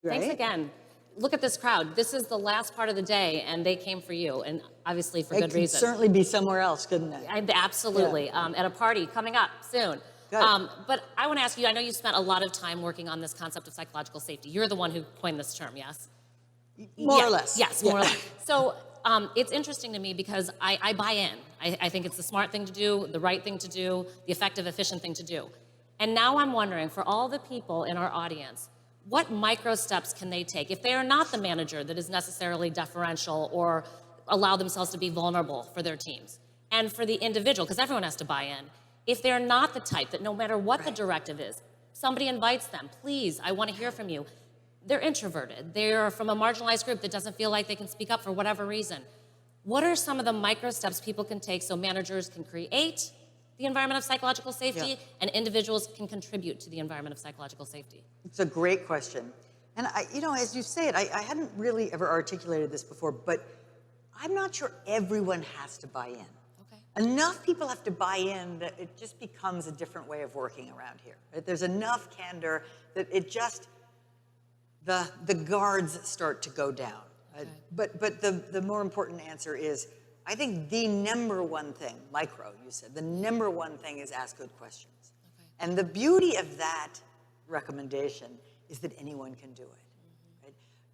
Thanks right? again. Look at this crowd. This is the last part of the day, and they came for you, and obviously for It good could reason. certainly be somewhere else, couldn't it? Absolutely, Yeah. at a party coming up soon. Good. But I want to ask you, I know you spent a lot of time working on this concept of psychological safety. You're the one who coined this term, yes? More or less. Yes, Yeah. more or less. So it's interesting to me because I buy in. I think it's the smart thing to do, the right thing to do, the effective, efficient thing to do. And now I'm wondering, for all the people in our audience, what micro steps can they take if they are not the manager that is necessarily deferential or allow themselves to be vulnerable for their teams? And for the individual, because everyone has to buy in, if they're not the type that no matter what the directive is, somebody invites them, please, I want to hear from you. They're introverted. They're from a marginalized group that doesn't feel like they can speak up for whatever reason. What are some of the micro steps people can take so managers can create the environment of psychological safety and individuals can contribute to the environment of psychological safety? It's a great question. And as you say it, I hadn't really ever articulated this before, but I'm not sure everyone has to buy in. Okay. Enough people have to buy in that it just becomes a different way of working around here. Right? There's enough candor that it just, the guards start to go down. Okay. But the more important answer is, I think the number one thing, micro, you said, the number one thing is ask good questions. Okay. And the beauty of that recommendation is that anyone can do it. Right?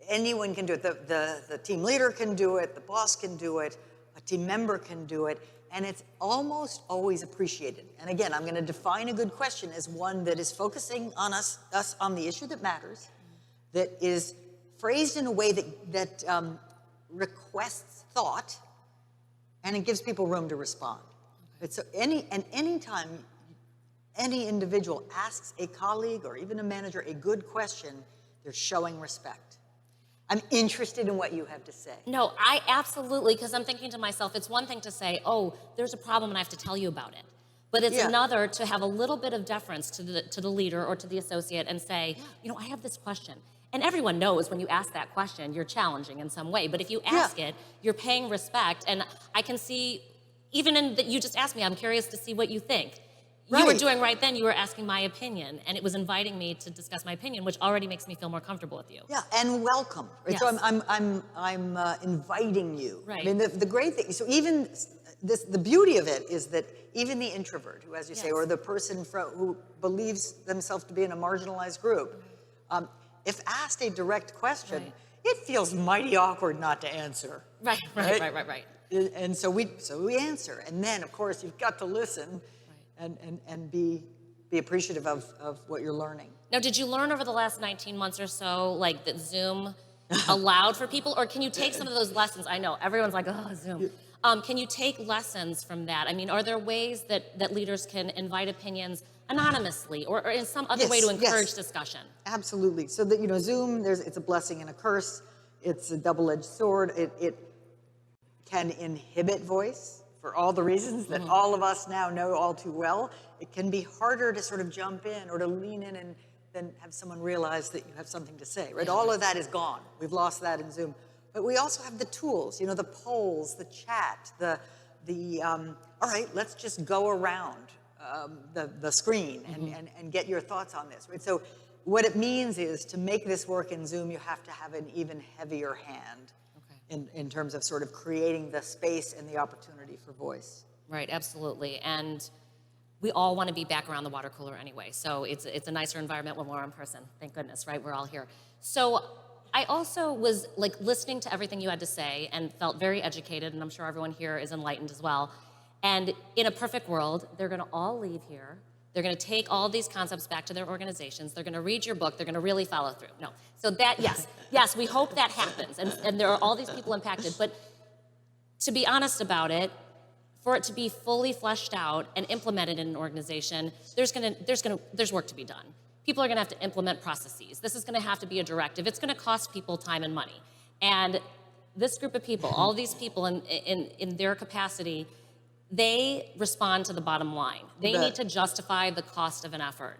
Anyone can do it. The team leader can do it, the boss can do it, a team member can do it, and it's almost always appreciated. And again, I'm going to define a good question as one that is focusing on us on the issue that matters, that is phrased in a way that requests thought, and it gives people room to respond. Okay. So anytime any individual asks a colleague or even a manager a good question, they're showing respect. I'm interested in what you have to say. No, I absolutely, because I'm thinking to myself, it's one thing to say, oh, there's a problem and I have to tell you about it. But it's another to have a little bit of deference to the leader or to the associate and say, I have this question. And everyone knows when you ask that question, you're challenging in some way. But if you ask it, you're paying respect. And I can see, even in that you just asked me, I'm curious to see what you think. You were doing right then, you were asking my opinion, and it was inviting me to discuss my opinion, which already makes me feel more comfortable with you. Yeah, and welcome. Right? Yes. So I'm inviting you. Right. I mean, the great thing, so even the beauty of it is that even the introvert, who, as you say, or the person who believes themselves to be in a marginalized group, if asked a direct question, it feels mighty awkward not to answer. Right. And so we answer, and then of course you've got to listen. And be appreciative of what you're learning. Now, did you learn over the last 19 months or so, like that Zoom allowed for people, or can you take some of those lessons? I know everyone's like, oh, Zoom. Can you take lessons from that? I mean, are there ways that leaders can invite opinions anonymously or in some other way to encourage discussion? Absolutely. So that, Zoom, it's a blessing and a curse. It's a double-edged sword. It can inhibit voice. For all the reasons that all of us now know all too well, it can be harder to sort of jump in or to lean in and then have someone realize that you have something to say, right? All of that is gone. We've lost that in Zoom. But we also have the tools, the polls, the chat, all right, let's just go around the screen and get your thoughts on this, right? So what it means is to make this work in Zoom, you have to have an even heavier hand. In terms of sort of creating the space and the opportunity for voice. Right, absolutely. And we all want to be back around the water cooler anyway. So it's a nicer environment when we're in person. Thank goodness, right? We're all here. So I also was like listening to everything you had to say and felt very educated, and I'm sure everyone here is enlightened as well. And in a perfect world, they're going to all leave here. They're going to take all these concepts back to their organizations. They're going to read your book. They're going to really follow through. No. So that, yes, we hope that happens. And there are all these people impacted. But to be honest about it, for it to be fully fleshed out and implemented in an organization, there's work to be done. People are going to have to implement processes. This is going to have to be a directive. It's going to cost people time and money. And this group of people, all these people in their capacity, they respond to the bottom line. They need to justify the cost of an effort.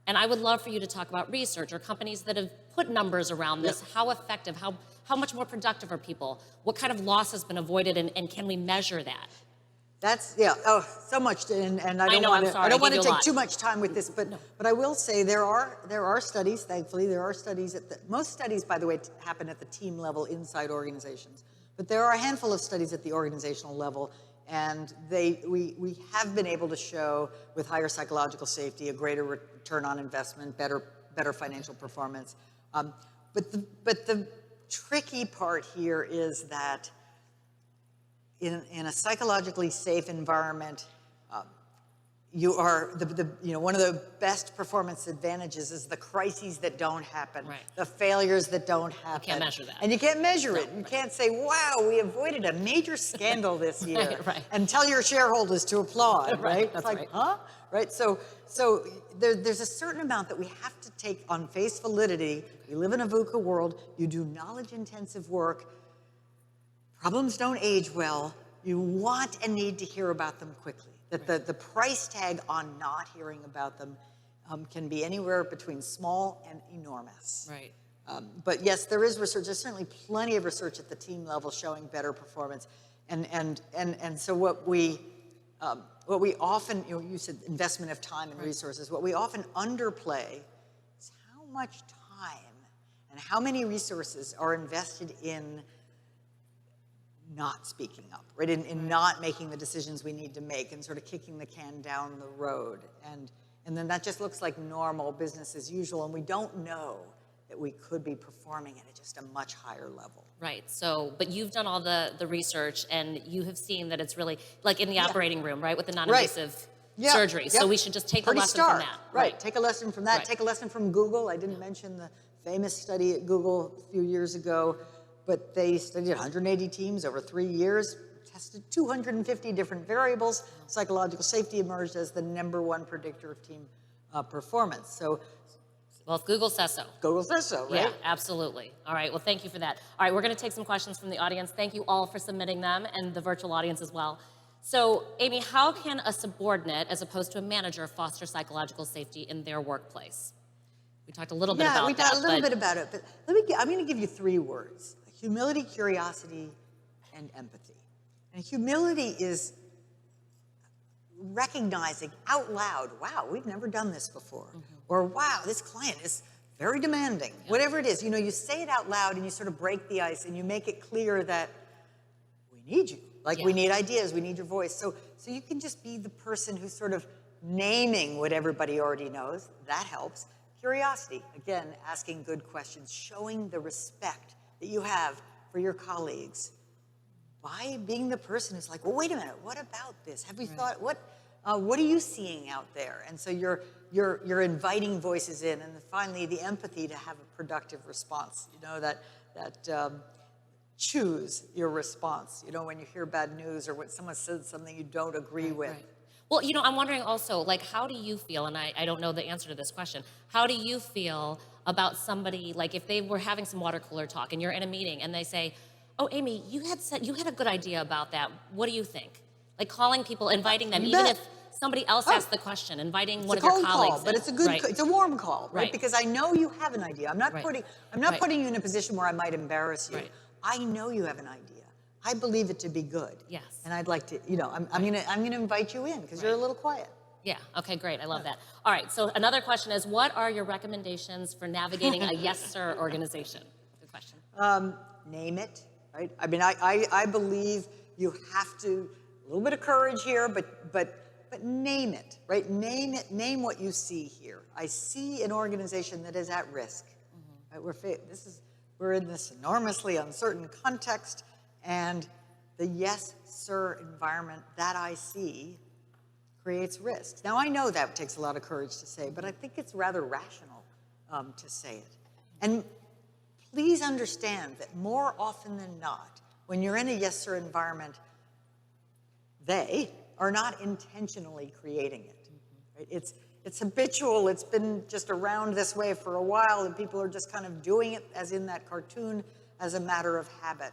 And I would love for you to talk about research or companies that have put numbers around this. How effective, how much more productive are people? What kind of loss has been avoided, and can we measure that? That's, yeah, oh, so much, and I I don't know, want I'm to, sorry, I I don't gave want to you a take lot. too much time with this, but I will say there are studies, thankfully, there are studies most studies, by the way, happen at the team level inside organizations, but there are a handful of studies at the organizational level, and we have been able to show with higher psychological safety, a greater return on investment, better financial performance. But the tricky part here is that in a psychologically safe environment, you are one of the best performance advantages is the crises that don't happen, Right. the failures that don't happen. can't measure that. And you can't measure it. You right. can't say, "Wow, we avoided a major scandal this year," right. and tell your shareholders to applaud, right? It's that's like, right. huh? Right? So there's a certain amount that we have to take on face validity. We live in a VUCA world. You do knowledge-intensive work. Problems don't age well. You want and need to hear about them quickly. That the price tag on not hearing about them can be anywhere between small and enormous. Right. But yes, there is research. There's certainly plenty of research at the team level showing better performance. And so what we often, you said investment of time and resources. What we often underplay is how much time and how many resources are invested in not speaking up, right? In not making the decisions we need to make and sort of kicking the can down the road. And then that just looks like normal business as usual, and we don't know that we could be performing at just a much higher level. Right. So, but you've done all the research, and you have seen that it's really like in the operating room, right, with the non-invasive surgery. So we should just take a lesson from that. Right. Take a lesson from that. Right. Take a lesson from Google. I didn't mention the famous study at Google a few years ago, but they studied 180 teams over 3 years, tested 250 different variables. Psychological safety emerged as the #1 predictor of team performance. So, Well, if Google says so. Google says so, right? Yeah, absolutely. All right, well, thank you for that. All right, we're going to take some questions from the audience. Thank you all for submitting them, and the virtual audience as well. So, Amy, how can a subordinate, as opposed to a manager, foster psychological safety in their workplace? We talked a little bit about that. Yeah, we talked a little bit about it, but I'm going to give you 3 words: humility, curiosity, and empathy. And humility is recognizing out loud, wow, we've never done this before. Or wow, this client is very demanding. Whatever it is, you say it out loud and you sort of break the ice and you make it clear that we need you. Like we need ideas, we need your voice. So you can just be the person who's sort of naming what everybody already knows. That helps. Curiosity, again, asking good questions, showing the respect that you have for your colleagues by being the person who's like, well, wait a minute, what about this? Have we thought, what are you seeing out there? And so you're inviting voices in. And then finally, the empathy to have a productive response, that choose your response, when you hear bad news or when someone says something you don't agree with. Right. Well, I'm wondering also, like, how do you feel, and I don't know the answer to this question, how do you feel about somebody, like if they were having some water cooler talk and you're in a meeting and they say, oh, Amy, you had a good idea about that. What do you think? Like calling people, inviting them, even if somebody else asked the question, inviting one of your colleagues. But it's a good, it's a warm call, right? Right. Because I know you have an idea. I'm not putting you in a position where I might embarrass you. Right. I know you have an idea. I believe it to be good. Yes. And I'd like to, I'm gonna invite you in because you're a little quiet. Yeah, okay, great, I love that. All right, so another question is, what are your recommendations for navigating a yes, sir organization? Good question. Name it, right? I mean, I believe you have to, a little bit of courage here, but name it, right? Name it, name what you see here. I see an organization that is at risk. Right? We're in this enormously uncertain context, and the yes, sir environment that I see creates risks. Now, I know that takes a lot of courage to say, but I think it's rather rational to say it. And please understand that more often than not, when you're in a yes, sir environment, they are not intentionally creating it. Right? It's habitual. It's been just around this way for a while, and people are just kind of doing it, as in that cartoon, as a matter of habit.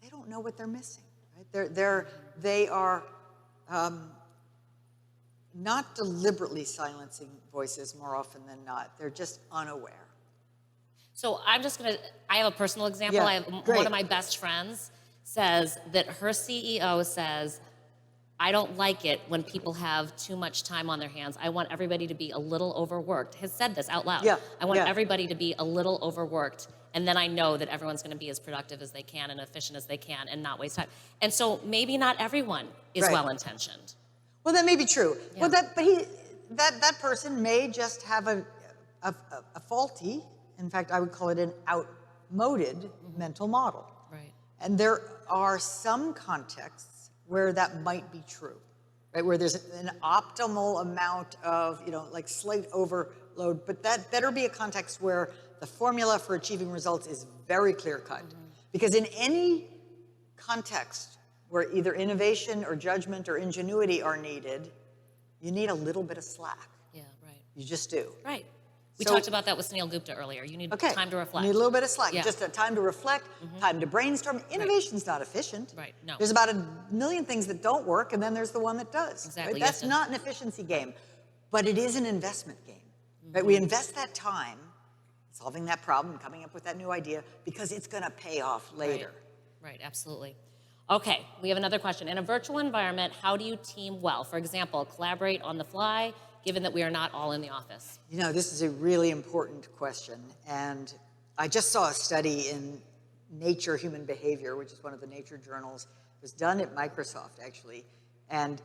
They don't know what they're missing. Right? They are not deliberately silencing voices more often than not. They're just unaware. So I have a personal example. Yeah, One of my best friends says that her CEO says, I don't like it when people have too much time on their hands. I want everybody to be a little overworked. Has said this out loud. Yeah, I want yeah. everybody to be a little overworked, and then I know that everyone's going to be as productive as they can and efficient as they can and not waste time. And so maybe not everyone is Right. well-intentioned. Well, that may be true. Yeah. Well, that person may just have a faulty, in fact, I would call it an outmoded mental model. Right. And there are some contexts where that might be true, right? Where there's an optimal amount of, like slight overload, but that better be a context where the formula for achieving results is very clear-cut. Because in any context where either innovation or judgment or ingenuity are needed, you need a little bit of slack. Yeah, right. You just do. Right. We So- talked about that with Sunil Gupta earlier. You need time to reflect. You need a little bit of slack. Yeah. Just a time to reflect, time to brainstorm. Innovation's not efficient. Right, no. There's about a million things that don't work, and then there's the one that does. Exactly, Right? you That's have to- not an efficiency game, but it is an investment game. Right? We invest that time solving that problem, coming up with that new idea, because it's going to pay off later. Right, absolutely. Okay, we have another question. In a virtual environment, how do you team well? For example, collaborate on the fly, given that we are not all in the office. This is a really important question. And I just saw a study in Nature Human Behavior, which is one of the Nature journals. It was done at Microsoft, actually. And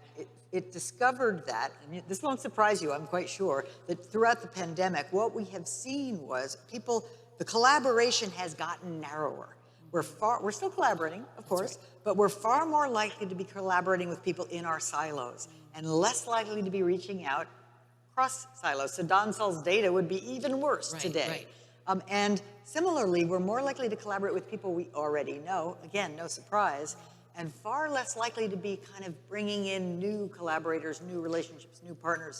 it discovered that, and this won't surprise you, I'm quite sure, that throughout the pandemic, what we have seen was the collaboration has gotten narrower. We're still collaborating, of course, but we're far more likely to be collaborating with people in our silos and less likely to be reaching out across silos. So Don Sol's data would be even worse today. Right. And similarly, we're more likely to collaborate with people we already know, again, no surprise, and far less likely to be kind of bringing in new collaborators, new relationships, new partners.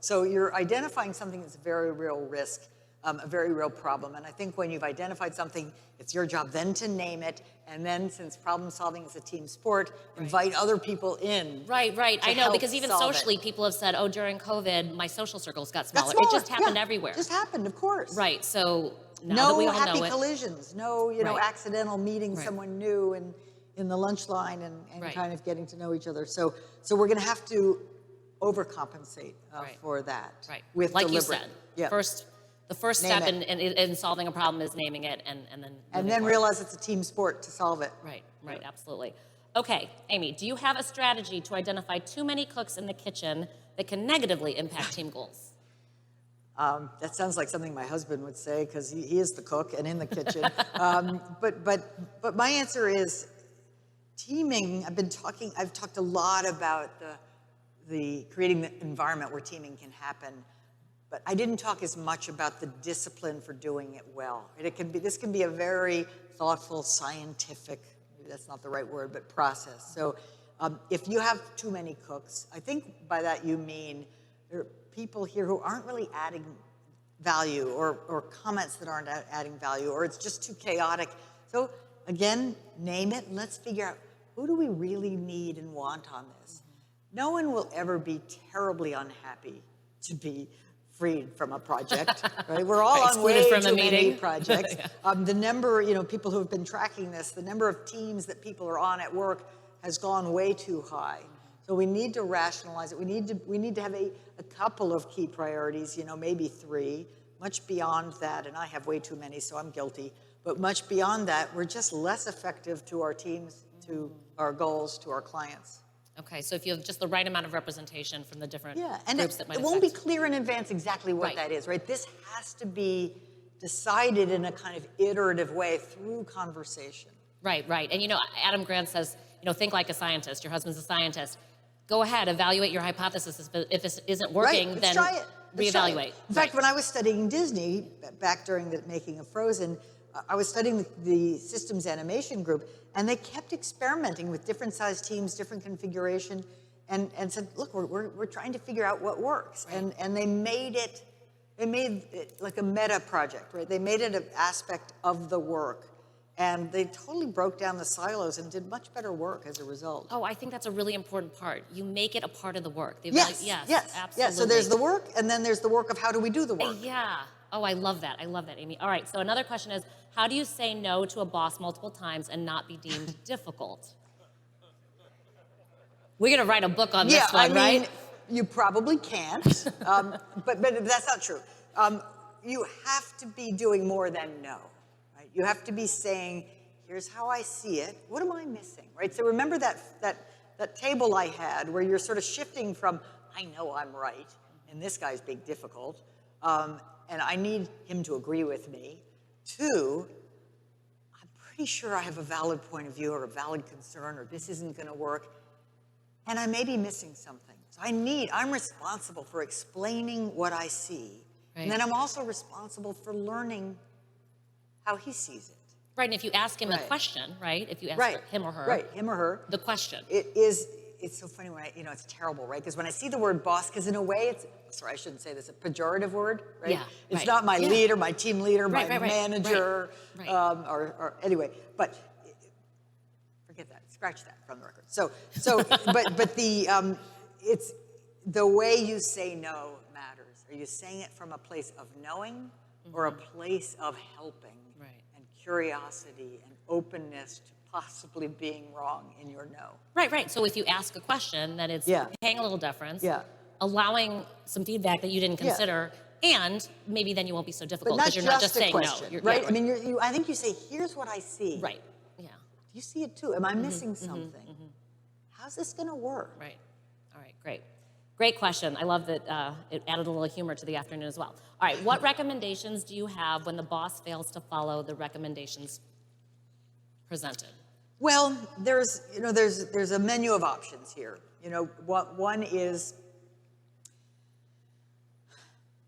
So you're identifying something that's a very real risk, a very real problem. And I think when you've identified something, it's your job then to name it, and then, since problem solving is a team sport, invite other people in. Right. I know, help because even solve socially, it. people have said, oh, during COVID, my social circles got smaller. Got It just happened yeah. everywhere. Just happened, of course. Right, so now No that we all happy know it. collisions, no, Right. accidental meeting Right. someone new in the lunch line and Right. kind of getting to know each other. So we're going to have to overcompensate Right. for that. Right. With like you deliberate. said, Yeah. the first Name step it. in solving a problem is naming it and then And moving then forward. realize it's a team sport to solve it. Right, absolutely. Okay, Amy, do you have a strategy to identify too many cooks in the kitchen that can negatively impact team goals? That sounds like something my husband would say, because he is the cook and in the kitchen. But my answer is teaming. I've talked a lot about the creating the environment where teaming can happen, but I didn't talk as much about the discipline for doing it well. This can be a very thoughtful, scientific, maybe that's not the right word, but process. So if you have too many cooks, I think by that you mean there are people here who aren't really adding value, or comments that aren't adding value, or it's just too chaotic. So again, name it, and let's figure out, who do we really need and want on this? No one will ever be terribly unhappy to be freed from a project, right? We're all on Excluded way from a too many meeting. projects. Yeah. The number, people who have been tracking this, the number of teams that people are on at work has gone way too high. So we need to rationalize it. We need to have a couple of key priorities, maybe 3, much beyond that, and I have way too many, so I'm guilty, but much beyond that, we're just less effective to our teams, to our goals, to our clients. Okay, so if you have just the right amount of representation from the different And groups that might it won't be affect. clear in advance exactly what Right. that is, right? This has to be decided in a kind of iterative way through conversation. Right. And Adam Grant says, think like a scientist. Your husband's a scientist. Go ahead, evaluate your hypothesis, but if this isn't working, Right, then let's try it. Let's try it. reevaluate. In fact, when I was studying Disney, back during the making of Frozen, I was studying the systems animation group, and they kept experimenting with different size teams, different configuration, and said, look, we're trying to figure out what works. Right. And they made it like a meta project, right? They made it an aspect of the work. And they totally broke down the silos and did much better work as a result. Oh, I think that's a really important part. You make it a part of the work. Yes, absolutely. So there's the work, and then there's the work of how do we do the work. Yeah. Oh, I love that, Amy. All right, so another question is, how do you say no to a boss multiple times and not be deemed difficult? We're gonna write a book on Yeah, this one, I mean, right? you probably can't, but that's not true. You have to be doing more than no, right? You have to be saying, here's how I see it. What am I missing, right? So remember that table I had where you're sort of shifting from, I know I'm right, and this guy's being difficult, and I need him to agree with me, to, I'm pretty sure I have a valid point of view or a valid concern or this isn't gonna work, and I may be missing something. So I'm responsible for explaining what I see. Right. And then I'm also responsible for learning how he sees it. Right, and if you ask him the Right. question, right? If you ask Right. him or her, Right, him or her. the question. It's so funny when it's terrible, right? Because when I see the word boss, because in a way sorry, I shouldn't say this, a pejorative word, right? Yeah, It's right. not my Yeah. leader, my team leader, Right, my right, right, manager, right. or anyway, but forget that, scratch that from the record. So, but it's the way you say no matters. Are you saying it from a place of knowing or a place of helping Right. and curiosity and openness to possibly being wrong in your no? Right, right. So if you ask a question, then it's Yeah. paying a little deference, Yeah. allowing some feedback that you didn't Yeah. consider, and maybe then you won't be so But difficult not because you're not just a saying question, no. You're, right? yeah, I mean, I think you say, here's what I see. right. Yeah. Do you see it too? Am I missing something? How's this going to work? Right. All right, great. Great question. I love that it added a little humor to the afternoon as well. All right, what recommendations do you have when the boss fails to follow the recommendations presented? Well, there's a menu of options here. One is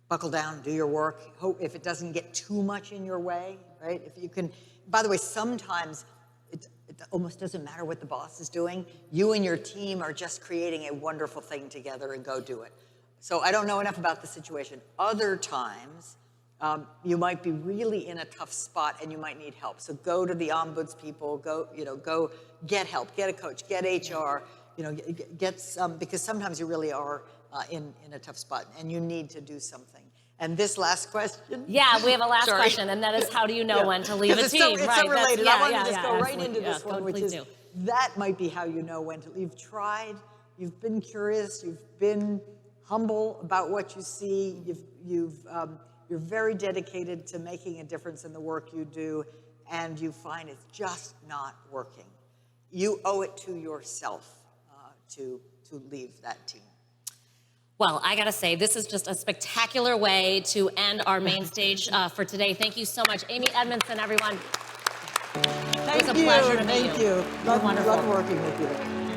buckle down, do your work. Hope if it doesn't get too much in your way, right? If you can, by the way, sometimes it almost doesn't matter what the boss is doing. You and your team are just creating a wonderful thing together and go do it. So I don't know enough about the situation. Other times, you might be really in a tough spot and you might need help. So go to the ombuds people, go get help, get a coach, get HR, get some, because sometimes you really are in a tough spot and you need to do something. And this last question. Yeah, we have a last Sorry. question, and that is how do you know when to leave a 'Cause team? it's right. so related. I want to just go right absolutely. into this one, which please is do. that might be how you know when to. You've tried, you've been curious, you've been humble about what you see. You're very dedicated to making a difference in the work you do, and you find it's just not working. You owe it to yourself to leave that team. Well, I gotta say, this is just a spectacular way to end our main stage for today. Thank you so much, Amy Edmondson, everyone. Thank It was a pleasure to meet Thank you. you. You're wonderful. Love working with you.